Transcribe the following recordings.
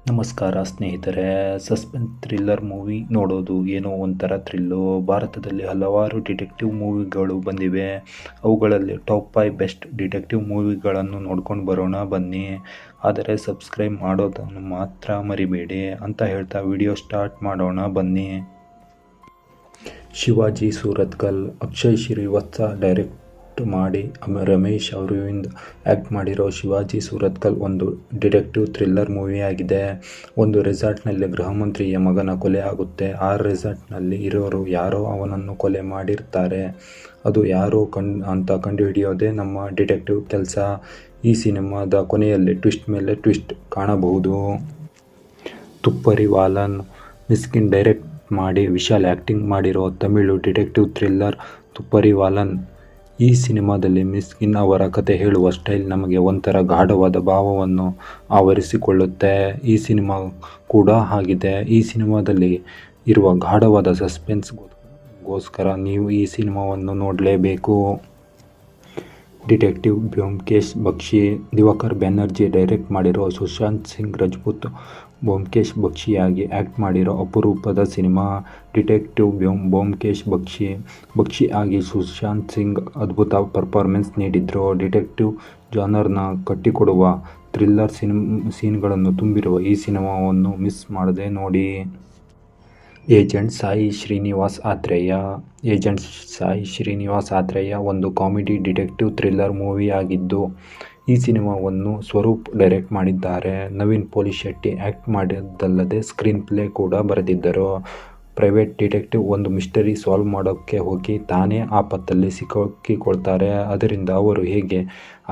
ನಮಸ್ಕಾರ ಸ್ನೇಹಿತರೆ. Suspense thriller movie ನೋಡೋದು ಏನೋ ಒಂಥರ ಥ್ರಿಲ್ಲು. ಭಾರತದಲ್ಲಿ ಹಲವಾರು ಡಿಟೆಕ್ಟಿವ್ ಮೂವಿಗಳು ಬಂದಿವೆ. ಅವುಗಳಲ್ಲಿ ಟಾಪ್ 5 ಬೆಸ್ಟ್ ಡಿಟೆಕ್ಟಿವ್ ಮೂವಿಗಳನ್ನು ನೋಡ್ಕೊಂಡು ಬರೋಣ ಬನ್ನಿ. ಆದರೆ ಸಬ್ಸ್ಕ್ರೈಬ್ ಮಾಡೋದನ್ನು ಮಾತ್ರ ಮರಿಬೇಡಿ ಅಂತ ಹೇಳ್ತಾ ವಿಡಿಯೋ ಸ್ಟಾರ್ಟ್ ಮಾಡೋಣ ಬನ್ನಿ. ಶಿವಾಜಿ ಸೂರತ್ಕಲ್, ಅಕ್ಷಯ್ ಶ್ರೀವತ್ಸ ಡೈರೆಕ್ಟ್ ಮಾಡಿ ರಮೇಶ್ ಅರವಿಂದ್ ಆ್ಯಕ್ಟ್ ಮಾಡಿರೋ ಶಿವಾಜಿ ಸೂರತ್ಕಲ್ ಒಂದು ಡಿಟೆಕ್ಟಿವ್ ಥ್ರಿಲ್ಲರ್ ಮೂವಿಯಾಗಿದೆ. ಒಂದು ರೆಸಾರ್ಟ್ನಲ್ಲಿ ಗೃಹಮಂತ್ರಿಯ ಮಗನ ಕೊಲೆ ಆಗುತ್ತೆ. ಆ ರೆಸಾರ್ಟ್ನಲ್ಲಿ ಇರೋರು ಯಾರೋ ಅವನನ್ನು ಕೊಲೆ ಮಾಡಿರ್ತಾರೆ. ಅದು ಯಾರು ಅಂತ ಕಂಡುಹಿಡಿಯೋದೇ ನಮ್ಮ ಡಿಟೆಕ್ಟಿವ್ ಕೆಲಸ. ಈ ಸಿನಿಮಾದ ಕೊನೆಯಲ್ಲಿ ಟ್ವಿಸ್ಟ್ ಮೇಲೆ ಟ್ವಿಸ್ಟ್ ಕಾಣಬಹುದು. ತುಪ್ಪರಿವಾಲನ್ ಮಿಸ್ಕಿನ್ ಡೈರೆಕ್ಟ್ ಮಾಡಿ ವಿಶಾಲ್ ಆ್ಯಕ್ಟಿಂಗ್ ಮಾಡಿರೋ ತಮಿಳು ಡಿಟೆಕ್ಟಿವ್ ಥ್ರಿಲ್ಲರ್ ತುಪ್ಪರಿವಾಲನ್. ಈ ಸಿನಿಮಾದಲ್ಲಿ ಮಿಸ್ಕಿನ್ ಅವರ ಕತೆ ಹೇಳುವ ಸ್ಟೈಲ್ ನಮಗೆ ಒಂಥರ ಗಾಢವಾದ ಭಾವವನ್ನು ಆವರಿಸಿಕೊಳ್ಳುತ್ತೆ. ಈ ಸಿನಿಮಾ ಕೂಡ ಹಾಗಿದೆ. ಈ ಸಿನಿಮಾದಲ್ಲಿ ಇರುವ ಗಾಢವಾದ ಸಸ್ಪೆನ್ಸ್ಗೋಸ್ಕರ ನೀವು ಈ ಸಿನಿಮಾವನ್ನು ನೋಡಲೇಬೇಕು. ಡಿಟೆಕ್ಟಿವ್ ಬ್ಯೋಮ್ಕೇಶ್ ಬಕ್ಷಿ, ದಿವಾಕರ್ ಬ್ಯಾನರ್ಜಿ ಡೈರೆಕ್ಟ್ ಮಾಡಿರೋ ಸುಶಾಂತ್ ಸಿಂಗ್ ರಜಪೂತ್ ಬ್ಯೋಮ್ಕೇಶ್ ಬಕ್ಷಿಯಾಗಿ ಆ್ಯಕ್ಟ್ ಮಾಡಿರೋ ಅಪರೂಪದ ಸಿನಿಮಾ. ಡಿಟೆಕ್ಟಿವ್ ಬ್ಯೋಮ್ಕೇಶ್ ಬಕ್ಷಿ ಆಗಿ ಸುಶಾಂತ್ ಸಿಂಗ್ ಅದ್ಭುತ ಪರ್ಫಾರ್ಮೆನ್ಸ್ ನೀಡಿದ್ರು. ಡಿಟೆಕ್ಟಿವ್ ಜಾನರ್ನ ಕಟ್ಟಿಕೊಡುವ ಥ್ರಿಲ್ಲರ್ ಸೀನ್ಗಳನ್ನು ತುಂಬಿರುವ ಈ ಸಿನಿಮಾವನ್ನು ಮಿಸ್ ಮಾಡದೆ ನೋಡಿ. ಏಜೆಂಟ್ ಸಾಯಿ ಶ್ರೀನಿವಾಸ್ ಆತ್ರೇಯ ಒಂದು ಕಾಮಿಡಿ ಡಿಟೆಕ್ಟಿವ್ ಥ್ರಿಲ್ಲರ್ ಮೂವಿಯಾಗಿದ್ದು, ಈ ಸಿನಿಮಾವನ್ನು ಸ್ವರೂಪ್ ಡೈರೆಕ್ಟ್ ಮಾಡಿದ್ದಾರೆ. ನವೀನ್ ಪೋಲಿಶೆಟ್ಟಿ ಆ್ಯಕ್ಟ್ ಮಾಡಿದ್ದಲ್ಲದೆ ಸ್ಕ್ರೀನ್ ಪ್ಲೇ ಕೂಡ ಬರೆದಿದ್ದರು. ಪ್ರೈವೇಟ್ ಡಿಟೆಕ್ಟಿವ್ ಒಂದು ಮಿಸ್ಟರಿ ಸಾಲ್ವ್ ಮಾಡೋಕ್ಕೆ ಹೋಗಿ ತಾನೇ ಆಪತ್ತಲ್ಲಿ ಸಿಕ್ಕಿಕೊಳ್ತಾರೆ. ಅದರಿಂದ ಅವರು ಹೇಗೆ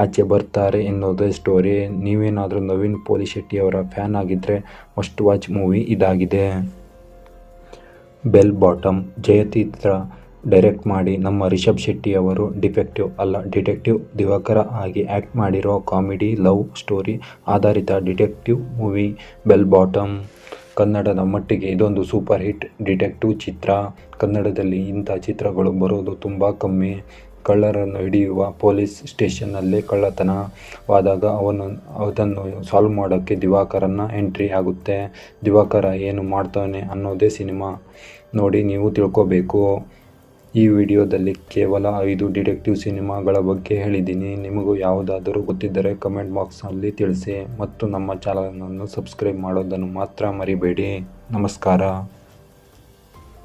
ಆಚೆ ಬರ್ತಾರೆ ಎನ್ನುವುದೇ ಸ್ಟೋರಿ. ನೀವೇನಾದರೂ ನವೀನ್ ಪೋಲಿಶೆಟ್ಟಿಯವರ ಫ್ಯಾನ್ ಆಗಿದ್ದರೆ ಮಸ್ಟ್ ವಾಚ್ ಮೂವಿ ಇದಾಗಿದೆ. ಬೆಲ್ ಬಾಟಮ್ ಜಯತೀರ್ಥ ಡೈರೆಕ್ಟ್ ಮಾಡಿ ನಮ್ಮ ರಿಷಬ್ ಶೆಟ್ಟಿಯವರು ಡಿಟೆಕ್ಟಿವ್ ದಿವಾಕರ ಆಗಿ ಆ್ಯಕ್ಟ್ ಮಾಡಿರೋ ಕಾಮಿಡಿ ಲವ್ ಸ್ಟೋರಿ ಆಧಾರಿತ ಡಿಟೆಕ್ಟಿವ್ ಮೂವಿ ಬೆಲ್ ಬಾಟಮ್. ಕನ್ನಡದ ಮಟ್ಟಿಗೆ ಇದೊಂದು ಸೂಪರ್ ಹಿಟ್ ಡಿಟೆಕ್ಟಿವ್ ಚಿತ್ರ. ಕನ್ನಡದಲ್ಲಿ ಇಂಥ ಚಿತ್ರಗಳು ಬರೋದು ತುಂಬ ಕಮ್ಮಿ. ಕಳ್ಳರನ್ನು ಹಿಡಿಯುವ ಪೊಲೀಸ್ ಸ್ಟೇಷನ್ನಲ್ಲಿ ಕಳ್ಳತನವಾದಾಗ ಅದನ್ನು ಸಾಲ್ವ್ ಮಾಡೋಕ್ಕೆ ದಿವಾಕರನ ಎಂಟ್ರಿ ಆಗುತ್ತೆ. ದಿವಾಕರ ಏನು ಮಾಡ್ತಾನೆ ಅನ್ನೋದೇ ಸಿನಿಮಾ ನೋಡಿ ನೀವು ತಿಳ್ಕೋಬೇಕು. ಈ ವಿಡಿಯೋದಲ್ಲಿ ಕೇವಲ 5 ಡಿಟೆಕ್ಟಿವ್ ಸಿನಿಮಾಗಳ ಬಗ್ಗೆ ಹೇಳಿದ್ದೀನಿ. ನಿಮಗೂ ಯಾವುದಾದರೂ ಗೊತ್ತಿದ್ದರೆ ಕಮೆಂಟ್ ಬಾಕ್ಸ್ನಲ್ಲಿ ತಿಳಿಸಿ ಮತ್ತು ನಮ್ಮ ಚಾನಲನ್ನು ಸಬ್ಸ್ಕ್ರೈಬ್ ಮಾಡೋದನ್ನು ಮಾತ್ರ ಮರಿಬೇಡಿ. ನಮಸ್ಕಾರ.